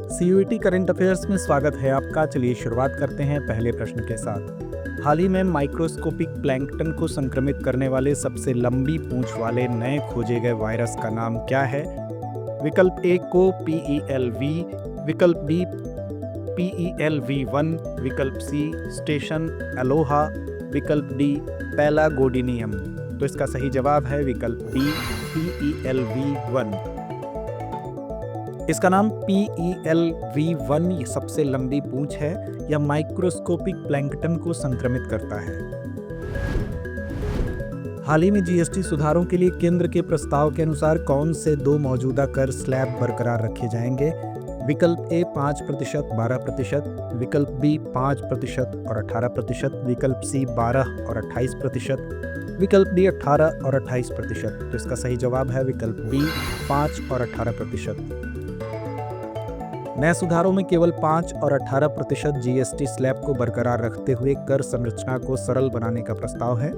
CUET current affairs में स्वागत है आपका। चलिए शुरुआत करते हैं पहले प्रश्न के साथ। हाल ही में माइक्रोस्कोपिक प्लैंकटन को संक्रमित करने वाले सबसे लंबी पूंछ वाले नए खोजे गए वायरस का नाम क्या है? विकल्प ए को PELV, विकल्प बी PELV1, विकल्प सी स्टेशन एलोहा, विकल्प डी पैलागोडिनियम। तो इसका सही जवाब है विकल्प डी PELV1। इसका नाम PELV1 ये सबसे लंबी पूंछ है। यह माइक्रोस्कोपिक प्लैंकटन को संक्रमित करता है। हाल ही में जीएसटी सुधारों के लिए केंद्र के प्रस्ताव के अनुसार कौन से दो मौजूदा कर स्लैब बरकरार रखे जाएंगे? विकल्प ए 5%, 12%, विकल्प बी 5% और 18%, विकल्प सी 12 और 28%, विकल्प डी 18 और 28%। तो इसका सही जवाब है विकल्प बी 5 और 18%। नए सुधारों में केवल 5 और 18% जीएसटी स्लैब को बरकरार रखते हुए कर संरचना को सरल बनाने का प्रस्ताव है।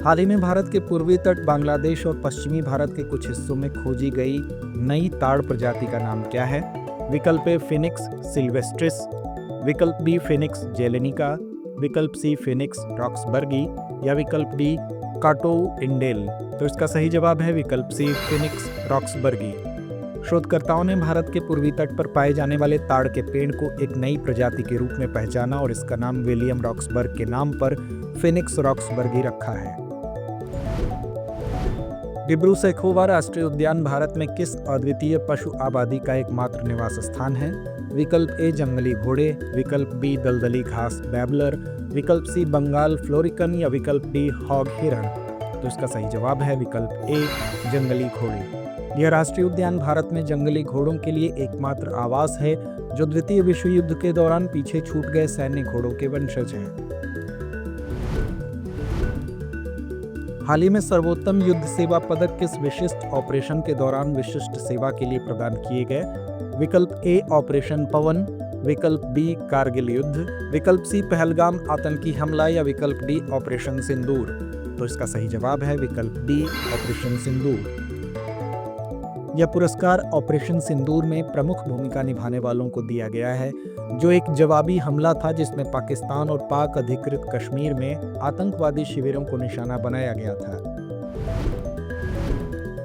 हाल ही में भारत के पूर्वी तट, बांग्लादेश और पश्चिमी भारत के कुछ हिस्सों में खोजी गई नई ताड़ प्रजाति का नाम क्या है? विकल्प ए फिनिक्स सिल्वेस्ट्रिस, विकल्प बी फिनिक्स जेलेनिका, विकल्प सी फिनिक्स रॉक्सबर्गी या विकल्प डी काटो इंडेल। तो इसका सही जवाब है विकल्प सी फिनिक्स रॉक्सबर्गी। शोधकर्ताओं ने भारत के पूर्वी तट पर पाए जाने वाले ताड़ के पेड़ को एक नई प्रजाति के रूप में पहचाना और इसका नाम विलियम रॉक्सबर्ग के नाम पर फिनिक्स रॉक्सबर्गी रखा है। डिब्रू-सैखोवा राष्ट्रीय उद्यान भारत में किस अद्वितीय पशु आबादी का एकमात्र निवास स्थान है? विकल्प ए जंगली घोड़े, विकल्प बी दलदली घास बैबलर, विकल्प सी बंगाल फ्लोरिकन या विकल्प डी हॉग हिरण। तो इसका सही जवाब है विकल्प ए जंगली घोड़े। यह राष्ट्रीय उद्यान भारत में जंगली घोड़ों के लिए एकमात्र आवास है जो द्वितीय विश्व युद्ध के दौरान पीछे छूट गए सैन्य घोड़ों के वंशज हैं। हाल ही में सर्वोत्तम युद्ध सेवा पदक किस विशिष्ट ऑपरेशन के दौरान विशिष्ट सेवा के लिए प्रदान किए गए? विकल्प ए ऑपरेशन पवन, विकल्प बी कारगिल युद्ध, विकल्प सी पहलगाम आतंकी हमला या विकल्प डी ऑपरेशन सिंदूर। तो इसका सही जवाब है विकल्प डी ऑपरेशन सिंदूर। यह पुरस्कार ऑपरेशन सिंदूर में प्रमुख भूमिका निभाने वालों को दिया गया है, जो एक जवाबी हमला था जिसमें पाकिस्तान और पाक अधिकृत कश्मीर में आतंकवादी शिविरों को निशाना बनाया गया था।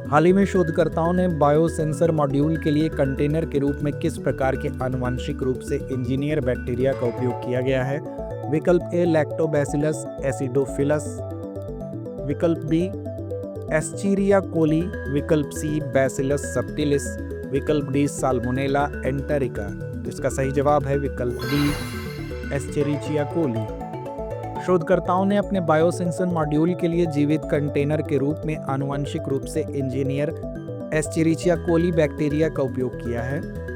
हाल ही में शोधकर्ताओं ने बायोसेंसर मॉड्यूल के लिए कंटेनर के रूप में किस प्रकार के आनुवंशिक रूप से इंजीनियर बैक्टीरिया का उपयोग किया गया है? विकल्प ए लैक्टोबैसिलस एसिडोफिलस, विकल्प बी एस्चीरिया कोली, विकल्प सी बैसिलस सबटिलिस, विकल्प डी साल्मोनेला एंटेरिका। तो इसका सही जवाब है विकल्प डी एस्चेरिचिया कोली। शोधकर्ताओं ने अपने बायोसेंसर मॉड्यूल के लिए जीवित कंटेनर के रूप में आनुवंशिक रूप से इंजीनियर एस्चेरिचिया कोली बैक्टीरिया का उपयोग किया है।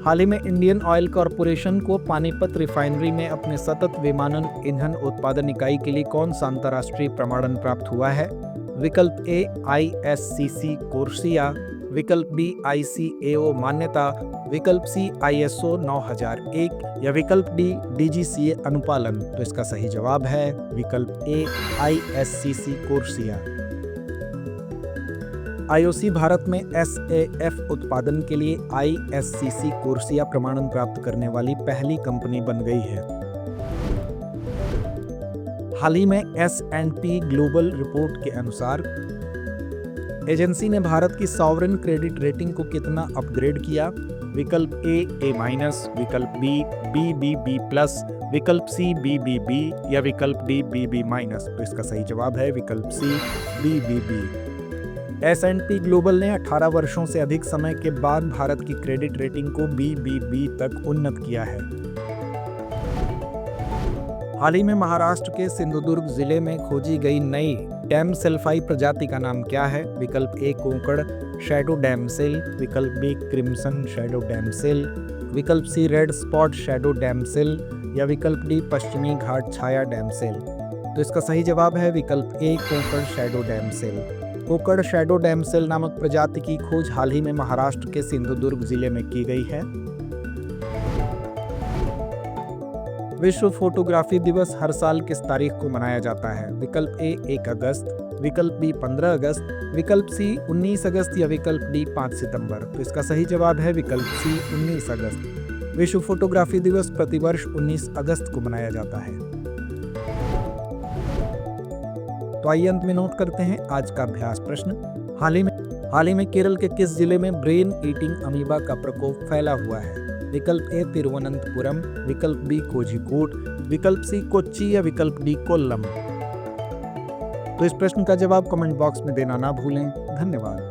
हाल ही में इंडियन ऑयल कॉरपोरेशन को पानीपत रिफाइनरी में अपने सतत विमानन ईंधन उत्पादन इकाई के लिए कौन सा अंतर्राष्ट्रीय प्रमाणन प्राप्त हुआ है? विकल्प ए ISCC कोर्सिया, विकल्प बी ICAO मान्यता, विकल्प सी ISO 9001 या विकल्प डी DGCA अनुपालन। तो इसका सही जवाब है विकल्प ए ISCC कोर्सिया। IOC भारत में SAF उत्पादन के लिए ISCC कोर्सिया प्रमाणन प्राप्त करने वाली पहली कंपनी बन गई है। हाल ही में S&P ग्लोबल रिपोर्ट के अनुसार एजेंसी ने भारत की सॉवरेन क्रेडिट रेटिंग को कितना अपग्रेड किया? विकल्प ए A-, विकल्प बी BBB+, विकल्प सी BBB या विकल्प डी BB-। तो इसका सही जवाब है विकल्प सी BBB। S&P ग्लोबल ने 18 वर्षों से अधिक समय के बाद भारत की क्रेडिट रेटिंग को BBB तक उन्नत किया है। हाल ही में महाराष्ट्र के सिंधुदुर्ग जिले में खोजी गई नई डैमसेल्फाई प्रजाति का नाम क्या है? विकल्प ए कोंकण शैडो डैमसेल, विकल्प बी क्रिम्सन शैडो डैमसेल, विकल्प सी रेड स्पॉट शैडो डैमसेल या विकल्प डी पश्चिमी घाट छाया डैमसेल। तो इसका सही जवाब है विकल्प ए Konkan shadow damsel. Konkan shadow damsel नामक प्रजाति की खोज हाल ही में महाराष्ट्र के सिंधुदुर्ग जिले में की गई है। विश्व फोटोग्राफी दिवस हर साल किस तारीख को मनाया जाता है? विकल्प ए 1 अगस्त, विकल्प बी 15 अगस्त, विकल्प सी 19 अगस्त या विकल्प डी 5 सितंबर। तो इसका सही जवाब है विकल्प सी 19 अगस्त। विश्व फोटोग्राफी दिवस प्रतिवर्ष 19 अगस्त को मनाया जाता है। तो आइए अंत में नोट करते हैं आज का अभ्यास प्रश्न। हाल ही में केरल के किस जिले में ब्रेन ईटिंग अमीबा का प्रकोप फैला हुआ है? विकल्प ए तिरुवनंतपुरम, विकल्प बी कोझिकोड, विकल्प सी कोच्चि या विकल्प डी कोल्लम। तो इस प्रश्न का जवाब कमेंट बॉक्स में देना ना भूलें। धन्यवाद।